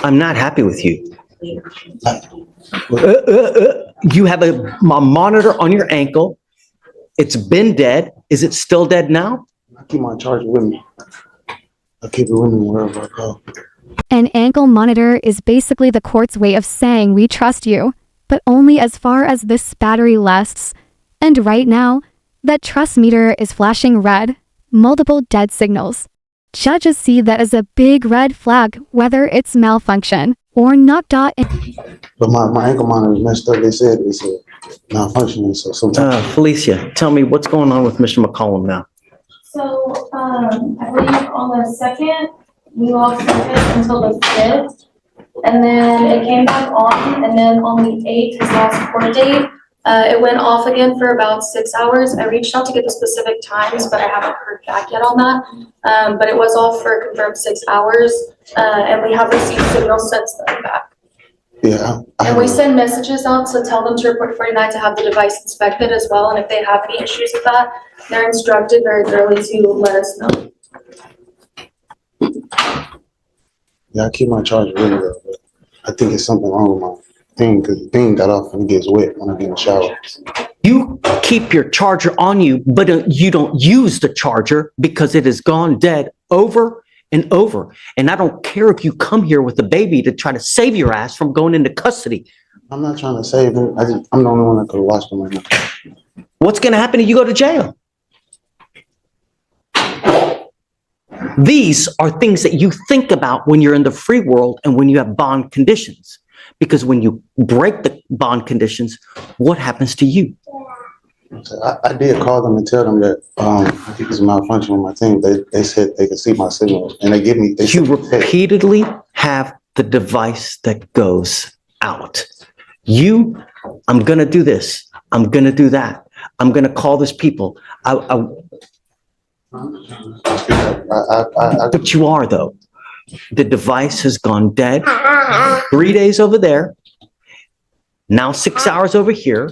I'm not happy with you. You have a monitor on your ankle. It's been dead. Is it still dead now? I keep my charger with me. I keep it with me wherever I go. An ankle monitor is basically the court's way of saying we trust you, but only as far as this battery lasts. And right now, that trust meter is flashing red, multiple dead signals. Judges see that as a big red flag, whether it's malfunction or knocked out. But my ankle monitor is messed up. They said malfunctioning. So sometimes. Felicia, tell me what's going on with Mr. McCollum now. So, I believe on the 2nd, we lost service until the 5th, and then it came back on, and then on the 8th, his last court date, it went off again for about 6 hours. I reached out to get the specific times, but I haven't heard back yet on that. But it was off for a confirmed 6 hours, and we have received signals since then back. Yeah. And we send messages out to tell them to report 49 to have the device inspected as well, and if they have any issues with that, they're instructed very thoroughly to let us know. Yeah, I keep my charger with me, but I think it's something wrong with my thing because the thing got off and it gets wet when I get in the shower. You keep your charger on you, but you don't use the charger because it has gone dead over and over. And I don't care if you come here with a baby to try to save your ass from going into custody. I'm not trying to save him. I'm the only one that could have watched him right now. What's going to happen if you go to jail? These are things that you think about when you're in the free world and when you have bond conditions. Because when you break the bond conditions, what happens to you? I did call them and tell them that I think it's a malfunction on my team. They said they could see my signal, and they give me. You repeatedly have the device that goes out. I'm going to do this. I'm going to do that. I'm going to call this people. But you are, though. The device has gone dead. 3 days over there. Now 6 hours over here.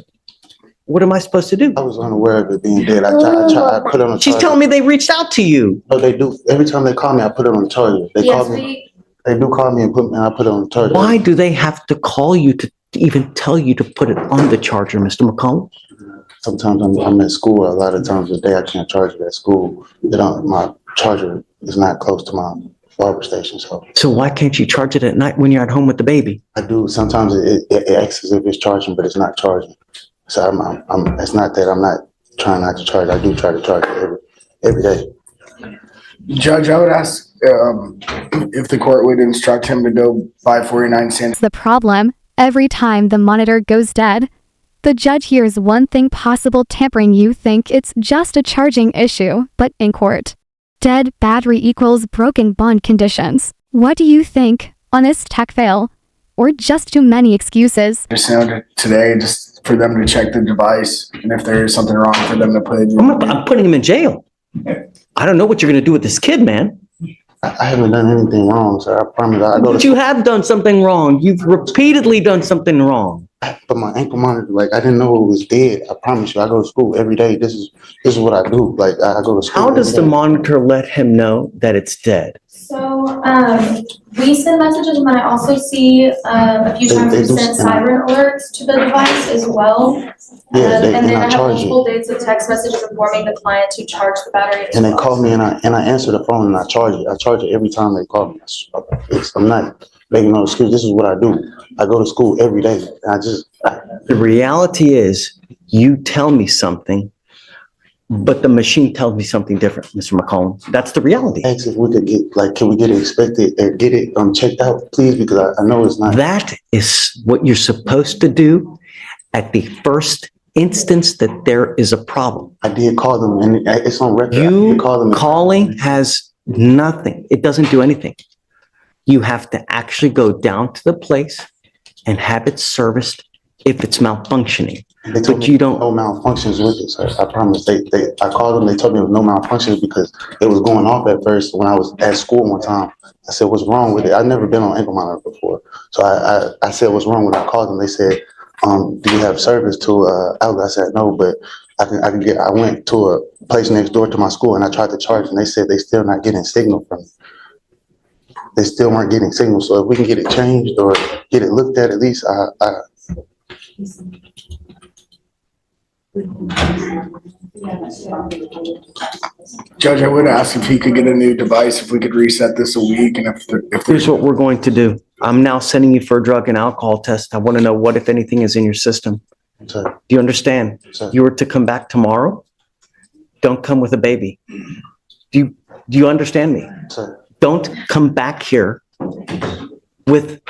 What am I supposed to do? I was unaware of it being dead. I put it on the charger. She's telling me they reached out to you. No, they do. Every time they call me, I put it on the charger. They call me. They do call me and I put it on the charger. Why do they have to call you to even tell you to put it on the charger, Mr. McCollum? Sometimes I'm at school. A lot of times a day I can't charge it at school. My charger is not close to my barber station. So why can't you charge it at night when you're at home with the baby? I do. Sometimes it acts as if it's charging, but it's not charging. So it's not that I'm not trying not to charge. I do try to charge it every day. Judge, I would ask if the court would instruct him to go buy 49 cents. The problem, every time the monitor goes dead, the judge hears one thing possible tampering. You think it's just a charging issue, but in court, dead battery equals broken bond conditions. What do you think? Honest tech fail? Or just too many excuses? Just today, just for them to check the device, and if there is something wrong, for them to put it. I'm putting him in jail. I don't know what you're going to do with this kid, man. I haven't done anything wrong, sir. I promise. But you have done something wrong. You've repeatedly done something wrong. But my ankle monitor, I didn't know it was dead. I promise you, I go to school every day. This is what I do. I go to school. How does the monitor let him know that it's dead? So, we send messages, and then I also see a few times we send siren alerts to the device as well. Yeah, and then I have multiple dates of text messages informing the client to charge the battery. And they call me, and I answer the phone, and I charge it. I charge it every time they call me. I'm not making no excuse. This is what I do. I go to school every day. The reality is, you tell me something, but the machine tells me something different, Mr. McCollum. That's the reality. Ask if we could get, can we get it inspected and get it checked out, please? Because I know it's not. That is what you're supposed to do at the first instance that there is a problem. I did call them, and it's on record. You calling has nothing. It doesn't do anything. You have to actually go down to the place and have it serviced if it's malfunctioning. But you don't. No malfunctions with it, sir. I promise. I called them. They told me there was no malfunctions because it was going off at first. When I was at school one time, I said, "What's wrong with it?" I've never been on ankle monitor before, so I said, "What's wrong with it?" I called them. They said, "Do you have service to outlet?" I said, "No, but I can get." I went to a place next door to my school and I tried to charge, and they said they still not getting signal from me. they still weren't getting signals. So if we can get it changed or get it looked at least, Judge, I would ask if he could get a new device, if we could reset this a week, and if Here's what we're going to do. I'm now sending you for a drug and alcohol test. I want to know what, if anything, is in your system. sir, Do you understand? sir, You were to come back tomorrow. Don't come with a baby. Do you understand me? sir, Don't come back here with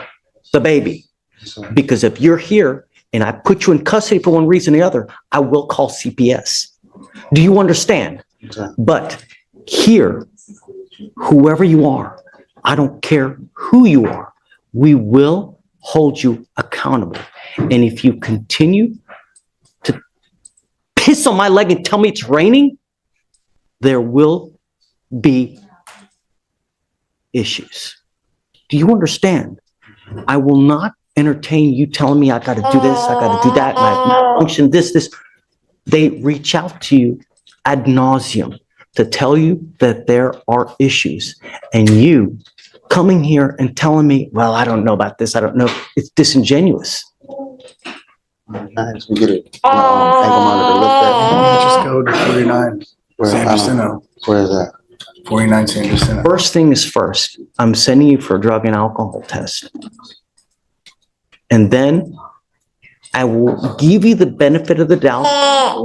the baby. sir. Because if you're here and I put you in custody for one reason or the other, I will call CPS. Do you understand? Sir. But here, whoever you are, I don't care who you are, we will hold you accountable. And if you continue to piss on my leg and tell me it's raining, there will be issues. Do you understand? I will not entertain you telling me I got to do this, I got to do that, my malfunction, this. They reach out to you ad nauseum to tell you that there are issues, and you coming here and telling me, well, I don't know about this, I don't know, it's disingenuous. Nice, we get it. Ankle monitor looked just go to 49 at. San Jacinto, Where is that? 49 San Jacinto. First thing is first, I'm sending you for a drug and alcohol test. And then I will give you the benefit of the doubt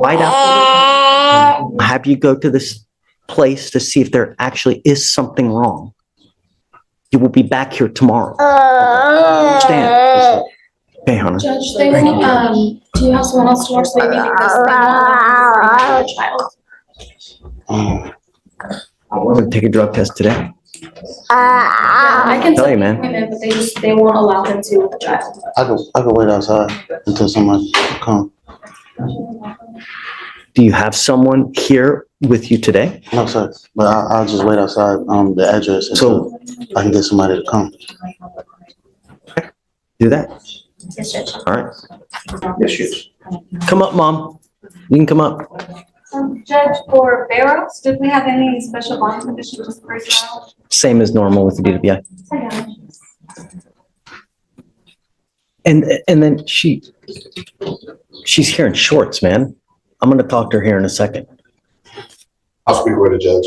right after. Have you go to this place to see if there actually is something wrong. You will be back here tomorrow. Understand? Okay, Hannah. Judge, they won't, do you have someone else to watch the baby because they won't allow the child? Oh, I'm gonna take a drug test today. Yeah, I can Tell set you, the man. appointment, but they won't allow him to with the child. I could wait outside until somebody come. Do you have someone here with you today? No, sir, but I'll just wait outside, the address until I can get somebody to come. Do that. Yes, Judge. All right. Come up, Mom. You can come up. Judge, for Barrows, did we have any special bond conditions for a child? Same as normal with the DWI. And then she's here in shorts, man. I'm gonna talk to her here in a second. I'll speak with the judge.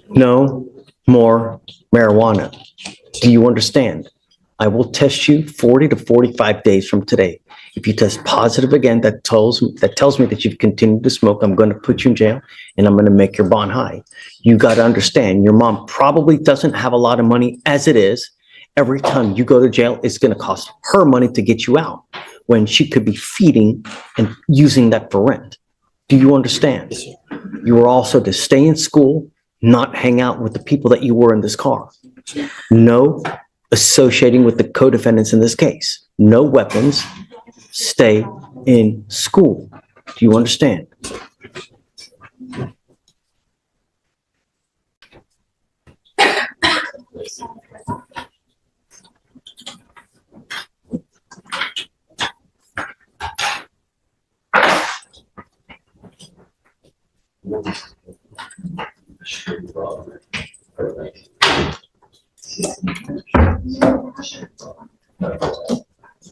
No more marijuana. Do you understand? I will test you 40 to 45 days from today. If you test positive again, that tells me that you've continued to smoke. I'm going to put you in jail and I'm going to make your bond high. You got to understand, your mom probably doesn't have a lot of money as it is. Every time you go to jail, it's going to cost her money to get you out when she could be feeding and using that for rent. Do you understand? You are also to stay in school, not hang out with the people that you were in this car. No associating with the co-defendants in this case. No weapons. Stay in school. Do you understand?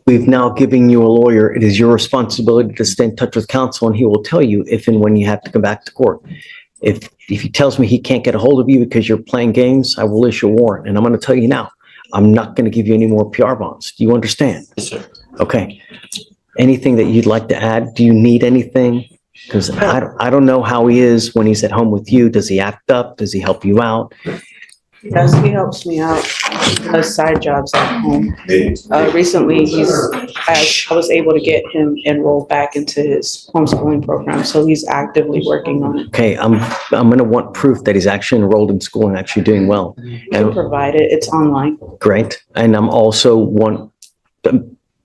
We've now given you a lawyer. It is your responsibility to stay in touch with counsel, and he will tell you if and when you have to come back to court. If he tells me he can't get a hold of you because you're playing games, I will issue a warrant. And I'm going to tell you now, I'm not going to give you any more PR bonds. Do you understand? Yes, sir. Okay. Anything that you'd like to add? Do you need anything? Because I don't know how he is when he's at home with you. Does he act up? Does he help you out? Yes, he helps me out, does side jobs at home. Recently, I was able to get him enrolled back into his homeschooling program, so he's actively working on it. Okay, I'm going to want proof that he's actually enrolled in school and actually doing well. I can And provide it, it's online. great. And I'm also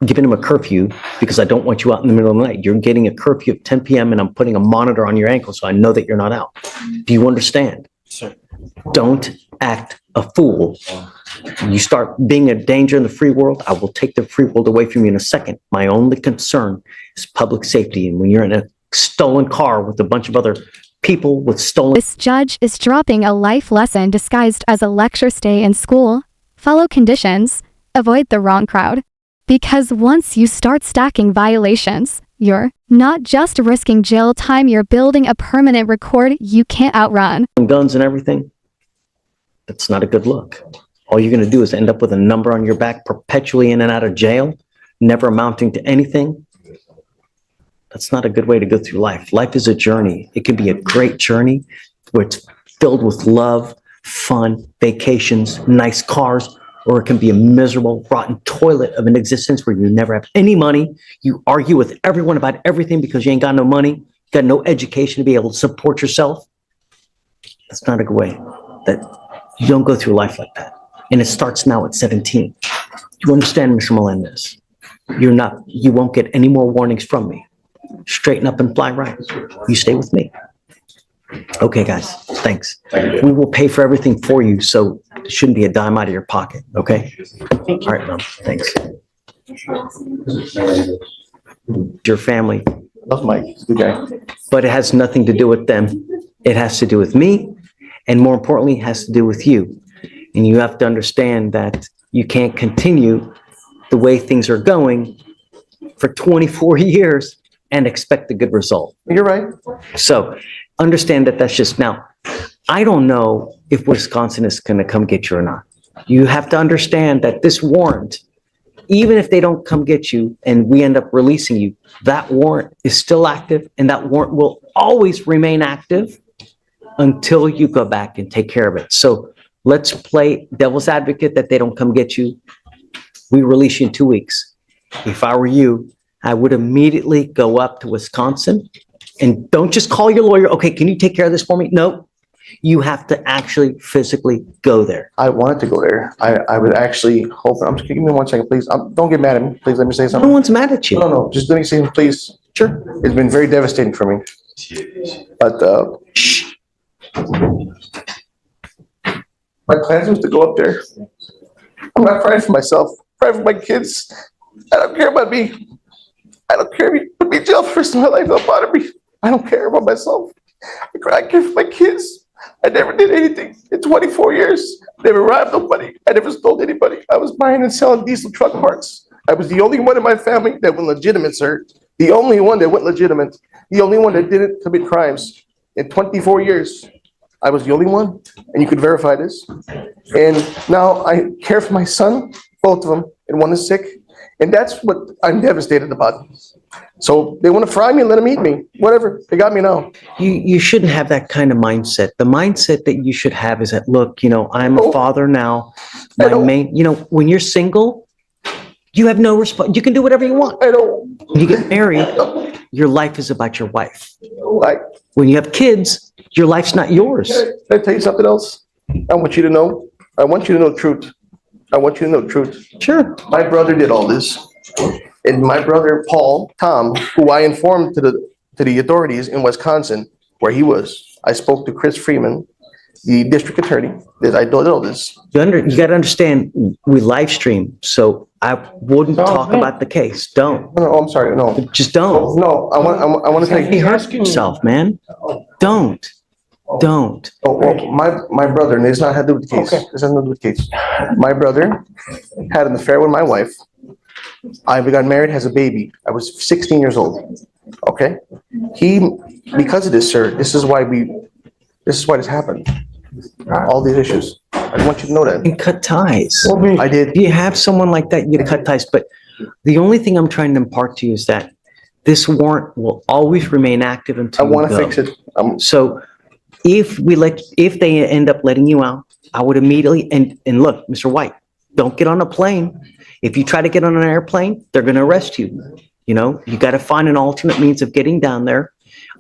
giving him a curfew because I don't want you out in the middle of the night. You're getting a curfew at 10 p.m. and I'm putting a monitor on your ankle so I know that you're not out. Do you understand? Sir. Don't act a fool. You start being a danger in the free world, I will take the free world away from you in a second. My only concern is public safety. And when you're in a stolen car with a bunch of other people with stolen. This judge is dropping a life lesson disguised as a lecture stay in school. Follow conditions. Avoid the wrong crowd. Because once you start stacking violations, you're not just risking jail time, you're building a permanent record you can't outrun. Guns and everything. That's not a good look. All you're going to do is end up with a number on your back, perpetually in and out of jail, never amounting to anything. That's not a good way to go through life. Life is a journey. It can be a great journey where it's filled with love, fun, vacations, nice cars, or it can be a miserable, rotten toilet of an existence where you never have any money. You argue with everyone about everything because you ain't got no money, you got no education to be able to support yourself. That's not a good way. That you don't go through life like that. And it starts now at 17. You understand, Mr. Melendez? You won't get any more warnings from me. Straighten up and fly right. You stay with me. Okay, guys, thanks. We will pay for everything for you, so it shouldn't be a dime out of your pocket, okay? All right, Mom, thanks. Your family, That's Mike, he's a good guy. but it has nothing to do with them. It has to do with me, and more importantly, it has to do with you. And you have to understand that you can't continue the way things are going for 24 years and expect a good result. You're right. So understand that that's just now. I don't know if Wisconsin is going to come get you or not. You have to understand that this warrant, even if they don't come get you and we end up releasing you, that warrant is still active, and that warrant will always remain active until you go back and take care of it. So let's play devil's advocate that they don't come get you. We release you in 2 weeks. If I were you, I would immediately go up to Wisconsin, and don't just call your lawyer. Okay, can you take care of this for me? No, you have to actually physically go there. I wanted to go there. I was actually hoping, give me 1 second, please. Don't get mad at me. Please let me say No something. one's mad at you. No, just let me say, please. Sure. It's been very devastating for me. But, my plan was to go up there. I'm not crying for myself, I'm crying for my kids. I don't care about me. I don't care if you put me in jail for the rest of my life, don't bother me. I don't care about myself. I care for my kids. I never did anything in 24 years. Never robbed nobody. I never stole anybody. I was buying and selling diesel truck parts. I was the only one in my family that went legitimate, sir. The only one that went legitimate. The only one that didn't commit crimes in 24 years. I was the only one, and you could verify this. And now I care for my son, both of them, and one is sick. And that's what I'm devastated about. So they want to fry me and let them eat me, whatever. They got me now. You shouldn't have that kind of mindset. The mindset that you should have is that, look, I'm a father now. I don't- When you're single, you have no response. You can do whatever you want. I don't When you get married, your life is about your wife. like. When you have kids, your life's not yours. Can I tell you something else? I want you to know. I want you to know the truth. I want you to know the truth. Sure. My brother did all this. And my brother, Tom, who I informed to the authorities in Wisconsin where he was. I spoke to Chris Freeman, the district attorney, that I did all this. You got to understand, we live stream, so I wouldn't talk about the case. Don't. No, I'm sorry, no. Just don't. No, I want to tell He you. hurts himself, man. Don't. My brother, and it's not had to do with the case. This has nothing to do with the case. My brother had an affair with my wife. I got married, has a baby. I was 16 years old. Okay? Because of this, sir, this is why this happened. All these issues. I want you to know that. And cut ties. I did. If you have someone like that, you cut ties. But the only thing I'm trying to impart to you is that this warrant will always remain active I until want to you go. fix it. So if they end up letting you out, I would immediately, and look, Mr. White, don't get on a plane. If you try to get on an airplane, they're going to arrest you. You got to find an alternate means of getting down there.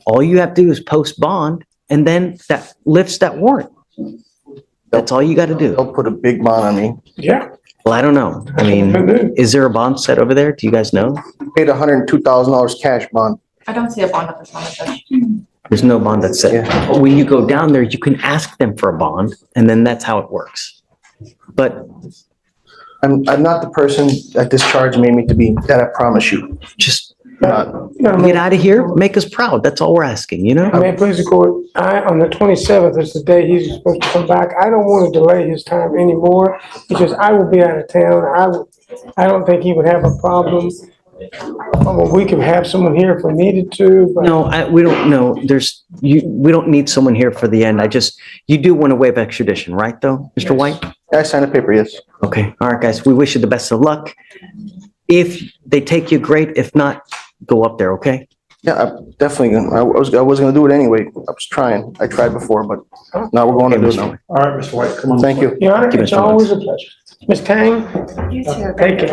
All you have to do is post bond, and then that lifts that warrant. That's all you got to do. They'll put a big bond on me. Well, I don't know. I mean, is there a bond set over there? Do you guys know? Paid $102,000 cash bond. I don't see a bond at this moment, Judge. There's no bond that's set. Yeah. But when you go down there, you can ask them for a bond, and then that's how it works. But I'm not the person that this charge made me to be, that I promise you. just Get out of here, make us proud. That's all we're asking, you know? May it please the court, on the 27th is the day he's supposed to come back. I don't want to delay his time anymore because I will be out of town. I don't think he would have a problem. We could have someone here if we needed to, but. No, we don't know. We don't need someone here for the end. You do want to waive extradition, right, though, Mr. White? I signed a paper, yes. Okay, all right, guys, we wish you the best of luck. If they take you, great. If not, go up there, okay? Yeah, I'm definitely gonna, I was gonna do it anyway. I was trying. I tried before, but now we're going to do it now. All right, Mr. White, come on. Thank you. Your Honor, Thank you, it's Mr. always a pleasure. Ms. Tang? You too. Thank you.